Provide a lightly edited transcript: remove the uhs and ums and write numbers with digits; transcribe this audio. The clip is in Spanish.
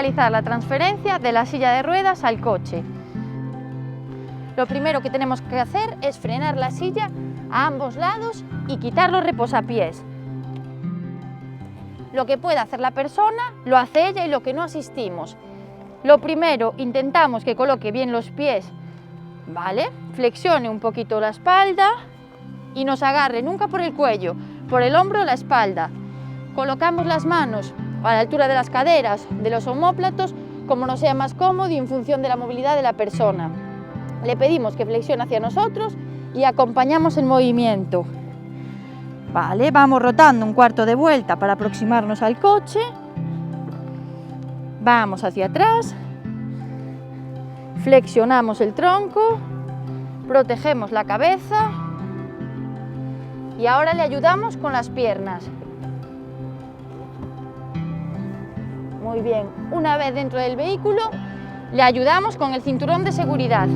realizar la transferencia de la silla de ruedas al coche. Lo primero que tenemos que hacer es frenar la silla a ambos lados y quitar los reposapiés. Lo que puede hacer la persona, lo hace ella y lo que no asistimos. Lo primero, intentamos que coloque bien los pies, ¿vale? Flexione un poquito la espalda y nos agarre nunca por el cuello, por el hombro o la espalda. Colocamos las manos a la altura de las caderas, de los omóplatos, como nos sea más cómodo y en función de la movilidad de la persona. Le pedimos que flexione hacia nosotros y acompañamos el movimiento. Vale, vamos rotando un cuarto de vuelta para aproximarnos al coche. Vamos hacia atrás. Flexionamos el tronco, protegemos la cabeza y ahora le ayudamos con las piernas. Muy bien, una vez dentro del vehículo, le ayudamos con el cinturón de seguridad.